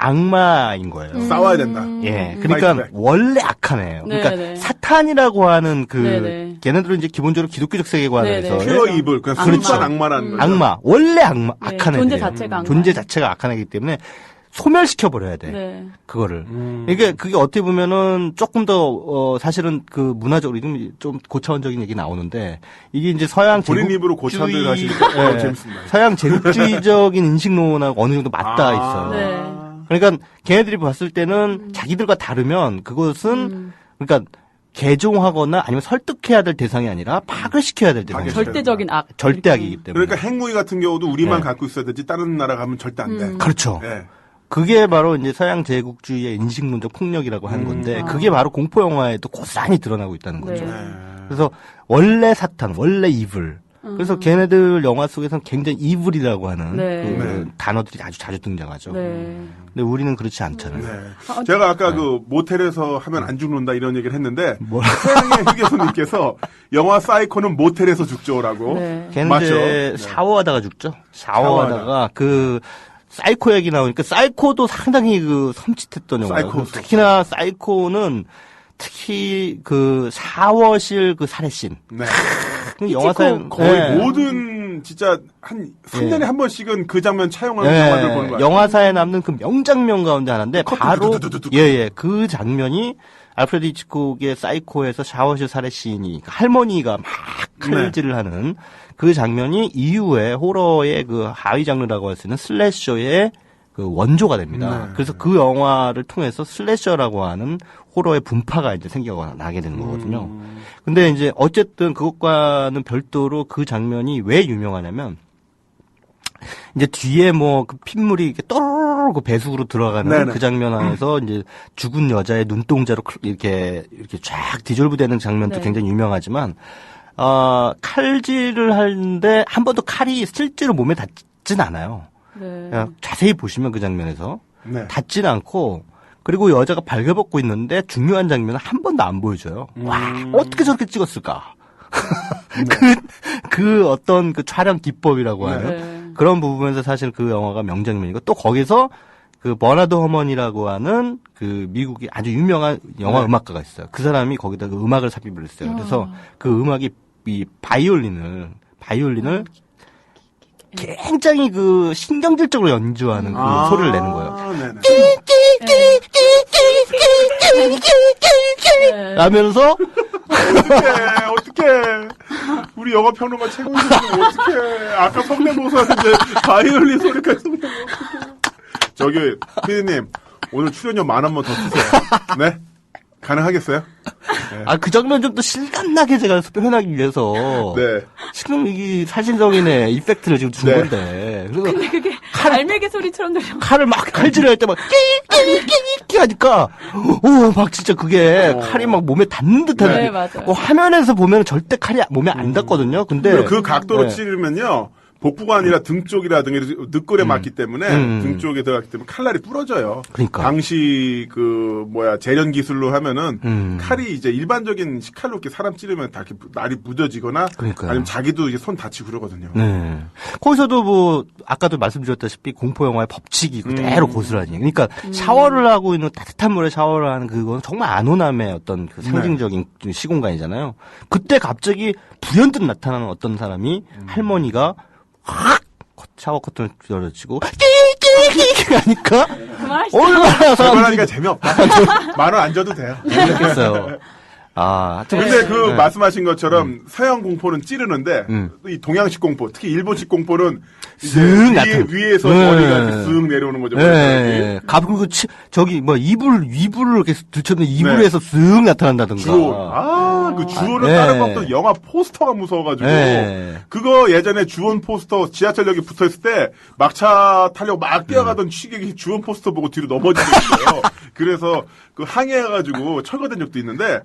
악마인 거예요. 싸워야 된다. 예. 그러니까 원래 악한 애예요. 그러니까 네네. 사탄이라고 하는 네네. 걔네들은 이제 기본적으로 기독교적 세계관에서 네네. 퓨어 이블, 그냥 순수한 악마라는 거죠. 악마. 원래 악마. 네, 악한 애들. 존재 자체가 악마예요. 존재 자체가 악한 애이기 때문에 소멸시켜 버려야 돼. 네. 그거를. 그러니까 그게 어떻게 보면은 조금 더 사실은 그 문화적으로 좀 고차원적인 얘기 나오는데 이게 이제 서양 본인 제국주의 입으로 고차원들 하시니까 재밌습니다. 서양 제국주의적인 인식론하고 어느 정도 맞닿아 있어요. 네. 그러니까 걔네들이 봤을 때는 자기들과 다르면 그것은 그러니까 개종하거나 아니면 설득해야 될 대상이 아니라 파괴시켜야 될 대상이에요. 절대적인 악. 절대악이기 때문에. 그러니까 핵무기 같은 경우도 우리만 네. 갖고 있어야 되지 다른 나라 가면 절대 안 돼. 그렇죠. 네. 그게 바로 이제 서양 제국주의의 인식론적 폭력이라고 하는 건데 그게 바로 공포 영화에도 고스란히 드러나고 있다는 거죠. 네. 그래서 원래 사탄, 원래 이블. 그래서 걔네들 영화 속에서는 굉장히 이블이라고 하는 네. 그 네. 단어들이 아주 자주 등장하죠. 네. 근데 우리는 그렇지 않잖아요. 네. 제가 아까 그 모텔에서 하면 안 죽는다 이런 얘기를 했는데 뭐. 서양의 휴게소님께서 영화 사이코는 모텔에서 죽죠라고. 네. 걔는 맞죠? 이제 네. 샤워하다가 죽죠. 샤워하다가 그 사이코 얘기 나오니까 사이코도 상당히 그 섬찟했던 영화예요. 사이코. 특히나 사이코는 특히 그 샤워실 그 살해씬. 네. 그 영화사에 거의 모든 진짜 한 3년에 한 번씩은 그 장면 차용하는 영화들 보는 거예요. 영화사에 남는 그 명장면 가운데 하나인데 컷 바로 두두두두두. 그 장면이 알프레드 히치콕의 사이코에서 샤워실 살해씬이 할머니가 막 칼질을 하는 그 장면이 이후에 호러의 그 하위 장르라고 할 수 있는 슬래셔의 그 원조가 됩니다. 그래서 그 영화를 통해서 슬래셔라고 하는 호러의 분파가 이제 생겨나게 되는 거거든요. 근데 이제 어쨌든 그것과는 별도로 그 장면이 왜 유명하냐면 이제 뒤에 뭐 그 핏물이 이렇게 또르르 그 배수구로 들어가는 네네. 그 장면 안에서 이제 죽은 여자의 눈동자로 이렇게 쫙 디졸브되는 장면도 네. 굉장히 유명하지만 칼질을 하는데 한 번도 칼이 실제로 몸에 닿진 않아요. 네. 그냥 자세히 보시면 그 장면에서 네. 닿진 않고 그리고 여자가 발겨벗고 있는데 중요한 장면은 한 번도 안 보여줘요. 와 어떻게 저렇게 찍었을까? 그 어떤 그 촬영 기법이라고 하는 네. 그런 부분에서 사실 그 영화가 명장면이고 또 거기서 그 버나드 허먼이라고 하는 그 미국의 아주 유명한 영화 음악가가 있어요. 그 사람이 거기다 그 음악을 삽입을 했어요. 그래서 그 음악이 이 바이올린을 굉장히 그 신경질적으로 연주하는 그 소리를 내는 거예요. 네네. 네. 라면서 어떡해. 우리 영화 평론가 최고위원님 어떡해. 아까 성대모사인데 바이올린 소리까지 성대모사 어떡해. 저기 피디님 오늘 출연료 10,000원 더 쓰세요. 네? 가능하겠어요? 그 장면 좀 더 실감나게 제가 표현하기 위해서 네. 지금 이게 사실적인의 이펙트를 지금 준 네. 건데 그래서 근데 그게 알매기 소리처럼 들려. 칼을 막 칼질할 때 막 끼끼끼끼 하니까 막 진짜 그게 칼이 막 몸에 닿는 듯한 네, 느낌. 맞아요. 화면에서 보면 절대 칼이 몸에 안 닿거든요. 근데 그리고 그 각도로 네. 찌르면요. 복부가 아니라 등 쪽이라든지 늑골에 맞기 때문에 등 쪽에 들어갔기 때문에 칼날이 부러져요. 그러니까. 당시 재련 기술로 하면은 칼이 이제 일반적인 칼로 이렇게 사람 찌르면 다 이렇게 날이 무뎌지거나 그러니까요. 아니면 자기도 이제 손 다치고 그러거든요. 네. 거기서도 뭐 아까도 말씀드렸다시피 공포 영화의 법칙이 그대로 고스란히. 그러니까 샤워를 하고 있는 따뜻한 물에 샤워를 하는 그건 정말 안온함의 어떤 그 상징적인 시공간이잖아요. 그때 갑자기 불현듯 나타나는 어떤 사람이 할머니가 확 샤워 커튼을 열어치고 끼끼끼끼 하니까 그만하시죠. 얼마나 그만하니까 사람들이 재미없다. 10,000원 안 줘도 돼요. 재밌겠어요. 근데 그 네. 말씀하신 것처럼 서양 공포는 찌르는데 이 동양식 공포, 특히 일본식 공포는 이제 쓱 나타나- 위에서 네. 머리가 이렇게 쓱 내려오는 거죠. 네. 그리고 저기 뭐 이불을 이렇게 들쳤는데 이불에서 쓱 나타난다든가. 주온. 그 주온을 네. 다른 것도 영화 포스터가 무서워가지고 네. 그거 예전에 주온 포스터 지하철역에 붙어있을 때 막차 타려고 막 뛰어가던 취객이 주온 포스터 보고 뒤로 넘어지고 있어요. 그래서 그 항해해가지고 철거된 적도 있는데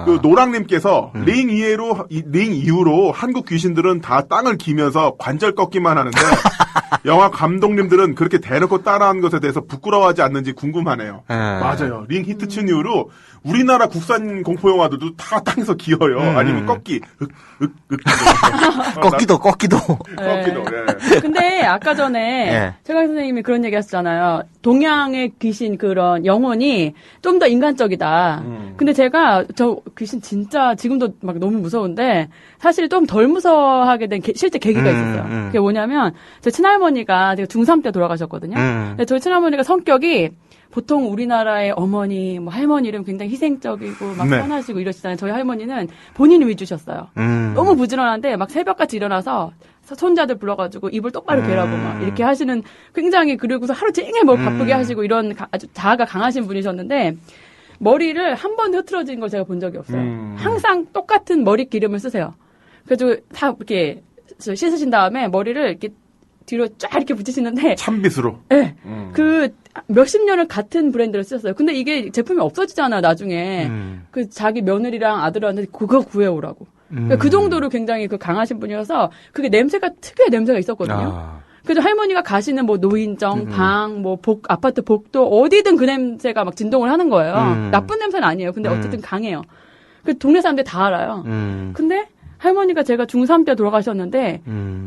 그 노랑님께서 링 이후로 한국 귀신들은 다 땅을 기면서 관절 꺾기만 하는데 영화 감독님들은 그렇게 대놓고 따라한 것에 대해서 부끄러워하지 않는지 궁금하네요. 맞아요. 링 히트 친 이후로 우리나라 국산 공포 영화들도 다 땅에서 기어요. 아니면 꺾기. 꺾기도. 꺾기도. 네. 예. 근데 아까 전에 네. 최강 선생님이 그런 얘기 하셨잖아요. 동양의 귀신 그런 영혼이 좀 더 인간적이다. 근데 제가 저 귀신 진짜 지금도 막 너무 무서운데 사실 좀 덜 무서워하게 된 실제 계기가 있었어요. 그게 뭐냐면 제 친할머니가 제가 중3 때 돌아가셨거든요. 근데 저희 친할머니가 성격이 보통 우리나라의 어머니, 뭐 할머니 이름 굉장히 희생적이고 막 네. 선하시고 이러시잖아요. 저희 할머니는 본인 위주셨어요. 너무 부지런한데 막 새벽같이 일어나서 손자들 불러가지고 입을 똑바로 개라고 막 이렇게 하시는 굉장히 그리고서 하루 종일 뭘 바쁘게 하시고 이런 아주 자아가 강하신 분이셨는데 머리를 한 번도 흐트러진 걸 제가 본 적이 없어요. 항상 똑같은 머리 기름을 쓰세요. 그래서 다 이렇게 씻으신 다음에 머리를 이렇게 뒤로 쫙 이렇게 붙이시는데 찬빗으로. 네. 그 몇십 년을 같은 브랜드를 쓰셨어요. 근데 이게 제품이 없어지잖아요, 나중에. 그 자기 며느리랑 아들한테 그거 구해오라고. 그러니까 그 정도로 굉장히 그 강하신 분이어서 그게 냄새가 특유의 냄새가 있었거든요. 그래서 할머니가 가시는 뭐 노인정, 방, 뭐 아파트 복도 어디든 그 냄새가 막 진동을 하는 거예요. 나쁜 냄새는 아니에요. 근데 어쨌든 강해요. 그 동네 사람들이 다 알아요. 근데 할머니가 제가 중3 때 돌아가셨는데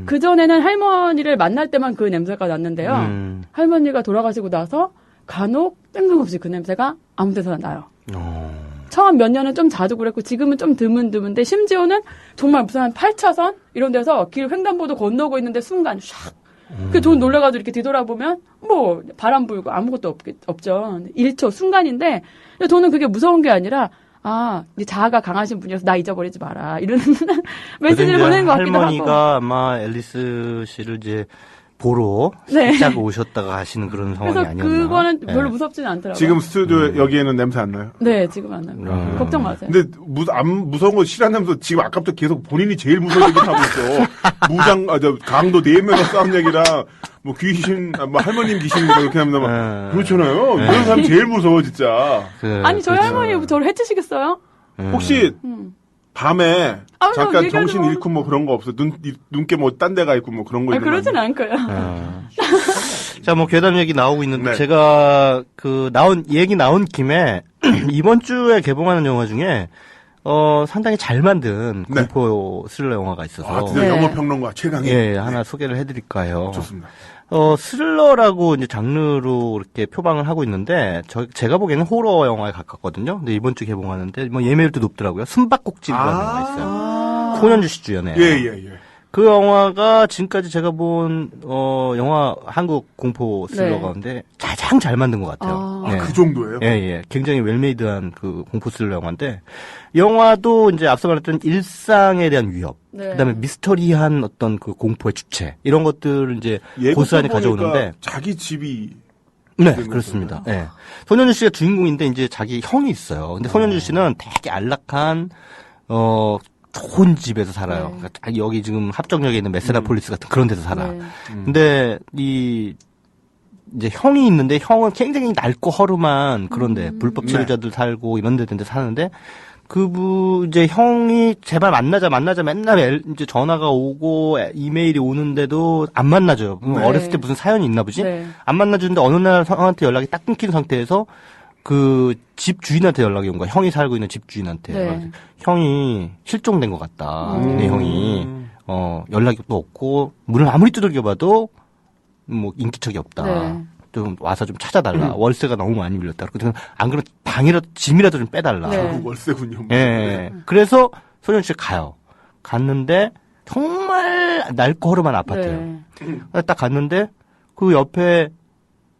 그전에는 할머니를 만날 때만 그 냄새가 났는데요. 할머니가 돌아가시고 나서 간혹 뜬금없이 그 냄새가 아무 데서나 나요. 처음 몇 년은 좀 자주 그랬고 지금은 좀 드문드문데 심지어는 정말 무슨 한 8차선 이런 데서 길 횡단보도 건너고 있는데 순간 샥. 그 저는 놀라가지고 이렇게 뒤돌아보면 뭐 바람 불고 아무것도 없죠. 1초 순간인데 저는 그게 무서운 게 아니라 이제 자아가 강하신 분이어서 나 잊어버리지 마라. 이런 메시지를 보내는 것 같기도 하고. 할머니가 아마 앨리스 씨를 이제 보러 살짝 오셨다가 가시는 그런 상황이 그래서 아니었나. 그거는 별로 무섭지는 않더라고요. 지금 스튜디오 여기에는 냄새 안 나요? 네, 지금 안 나요. 걱정 마세요. 근데 무서운 거 싫어한다면서 지금 아까부터 계속 본인이 제일 무서운 얘기를 하고 있어. 강도 4명과 싸운 얘기랑 뭐 귀신, 뭐 할머님 귀신 이렇게 하면 그렇잖아요. 이런 사람 제일 무서워 진짜. 아니 저희 할머니 저를 해치시겠어요? 혹시 밤에 잠깐 얘기하지 정신 마. 잃고 뭐 그런 거 없어? 눈께 뭐 딴 데가 있고 뭐 그런 거 있는 그러진 않고요. 자, 뭐 괴담 얘기 나오고 있는데 네. 제가 얘기 나온 김에 이번 주에 개봉하는 영화 중에 상당히 잘 만든 네. 공포 스릴러 영화가 있어서 드디어 네. 영어평론가 최강희. 예, 하나 소개를 해드릴까 해요. 좋습니다. 스릴러라고 이제 장르로 이렇게 표방을 하고 있는데, 제가 보기에는 호러 영화에 가깝거든요. 근데 이번 주 개봉하는데, 뭐 예매율도 높더라고요. 숨바꼭질이라는 영화가 있어요. 손현주 씨 주연의. 예. 그 영화가 지금까지 제가 본, 한국 공포 스릴러 네. 가운데 가장 잘 만든 것 같아요. 네. 그 정도예요? 예. 굉장히 웰메이드한 그 공포 스릴러 영화인데, 영화도 이제 앞서 말했던 일상에 대한 위협, 네. 그다음에 미스터리한 어떤 그 공포의 주체, 이런 것들을 이제 고스란히 가져오는데, 자기 집이 네, 그렇습니다. 예. 손현주 씨가 주인공인데 이제 자기 형이 있어요. 근데 손현주 씨는 되게 안락한, 좋은 집에서 살아요. 네. 그러니까 여기 지금 합정역에 있는 메세나폴리스 같은 그런 데서 살아. 네. 근데 이제 형이 있는데 형은 굉장히 낡고 허름한 그런데 불법 체류자들 살고 이런 데 사는데 이제 형이 제발 만나자 맨날 이제 전화가 오고 이메일이 오는데도 안 만나줘요. 네. 어렸을 때 무슨 사연이 있나 보지? 네. 안 만나주는데 어느 날 형한테 연락이 딱 끊긴 상태에서 그 집 주인한테 연락이 온 거야. 형이 살고 있는 집 주인한테. 네. 형이 실종된 것 같다. 네 형이 연락이 또 없고 문을 아무리 두들겨봐도 뭐 인기척이 없다. 네. 좀 와서 좀 찾아달라. 월세가 너무 많이 밀렸다. 그래서 안 그러면 방이라도 짐이라도 좀 빼달라. 네. 월세군요. 예. 그래서 소년 씨가 가요. 갔는데 정말 낡고 허름한 아파트예요. 네. 딱 갔는데 그 옆에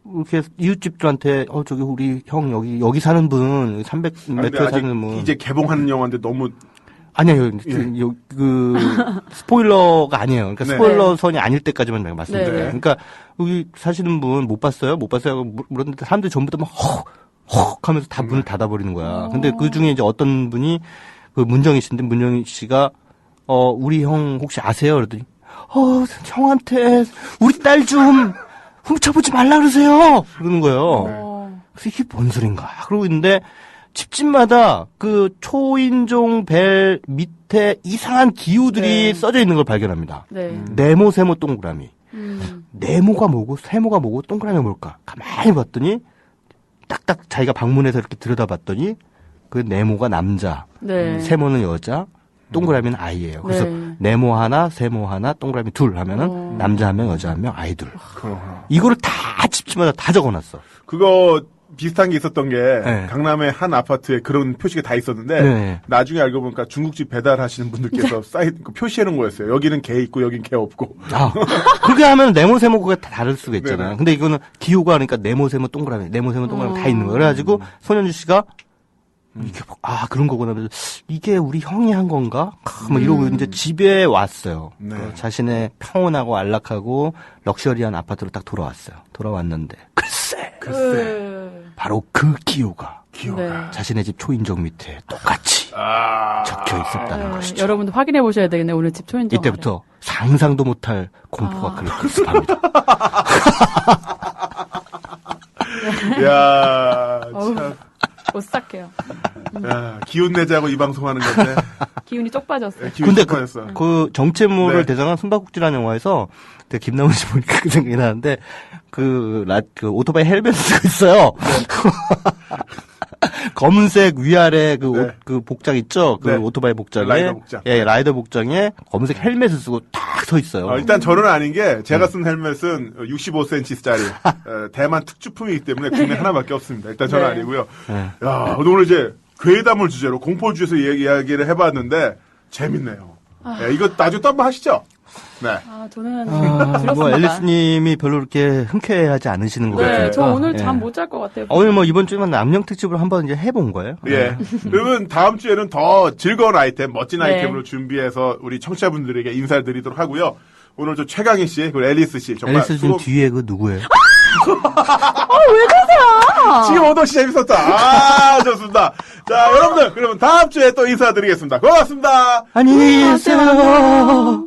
이렇게 이웃집들한테 저기 우리 형 여기 사는 분 300m에 사는 분 이제 개봉하는 영화인데 너무 아니에요. 그 스포일러가 아니에요. 그러니까 네. 스포일러 선이 아닐 때까지만 내가 말씀드려요. 네. 그러니까 여기 사시는 분 못 봤어요? 물었는데 사람들이 전부 다 막 헉 하면서 다 문을 닫아버리는 거야. 근데 그 중에 이제 어떤 분이 그 문정희 씨인데 문정희 씨가 우리 형 혹시 아세요? 그러더니 형한테 우리 딸 좀 훔쳐보지 말라 그러세요. 그러는 거예요. 그래서 이게 뭔 소린가? 그러고 있는데 집집마다 그 초인종 벨 밑에 이상한 기호들이 네. 써져 있는 걸 발견합니다. 네. 네모, 세모, 동그라미. 네모가 뭐고 세모가 뭐고 동그라미가 뭘까? 가만히 봤더니 딱딱 자기가 방문해서 이렇게 들여다봤더니 그 네모가 남자, 네. 세모는 여자, 동그라미는 아이예요. 그래서 네. 네모 하나, 세모 하나, 동그라미 둘 하면은 남자 한 명, 여자 한 명, 아이 둘. 이거를 다 집집마다 다 적어놨어. 그거 비슷한 게 있었던 게 네. 강남의 한 아파트에 그런 표시가 다 있었는데 네. 나중에 알고 보니까 중국집 배달하시는 분들께서 사이트 표시해 놓은 거였어요. 여기는 개 있고 여긴 개 없고. 그렇게 하면 네모, 세모가 다 다를 수가 있잖아요. 네네. 근데 이거는 기호가 그러니까 네모, 세모, 동그라미, 네모, 세모, 동그라미 다 있는 거예요. 그래가지고 손현주 씨가 이게 그런 거구나. 그래서 이게 우리 형이 한 건가? 뭐 이러고 이제 집에 왔어요. 네. 자신의 평온하고 안락하고 럭셔리한 아파트로 딱 돌아왔어요. 돌아왔는데 글쎄 글쎄. 바로 그 기호가 네. 자신의 집 초인종 밑에 똑같이 적혀 있었다는 것이죠. 여러분도 확인해 보셔야 되겠네. 오늘 집 초인종. 이때부터 상상도 못할 공포가 그를 급습합니다. 야, 어우. 참. 오싹해요. 야, 기운 내자고 이 방송하는 건데. 기운이 쪽 빠졌어요. 기운이 근데 빠졌어. 그 정체모를 네. 대상한 숨바꼭질하는 영화에서 제가 김남훈 씨 보니까 그 생각이 나는데 그 오토바이 헬멧을 쓰고 있어요. 검은색 위아래 그 네. 옷, 그 복장 있죠? 그 네. 오토바이 복장에. 라이더 복장. 예, 라이더 복장에 검은색 헬멧을 쓰고 딱 서 있어요. 일단 저는 아닌 게 제가 쓴 헬멧은 65cm짜리 대만 특주품이기 때문에 국내 하나밖에 없습니다. 일단 저는 네. 아니고요. 네. 야, 오늘 이제 괴담을 주제로 공포 주제에서 이야기를 해봤는데 재밌네요. 예, 이거 나중에 또 한번 하시죠. 네. 저는 뭐 들었습니다. 앨리스님이 별로 그렇게 흔쾌하지 않으시는 것 같아요. 네, 저 오늘 예. 잠 못 잘 것 같아요. 오늘 뭐 이번 주에만 남녀 특집을 한번 이제 해본 거예요. 예. 그러면 다음 주에는 더 즐거운 아이템, 멋진 네. 아이템으로 준비해서 우리 청취자분들에게 인사드리도록 하고요. 오늘 저 최강희 씨, 그리고 앨리스 씨 정말 앨리스 님 뒤에 그 누구예요? 지금 오도 씨 재밌었다. 아, 좋습니다. 자, 여러분들, 그러면 다음 주에 또 인사드리겠습니다. 고맙습니다. 안녕히 계세요. 안녕하세요.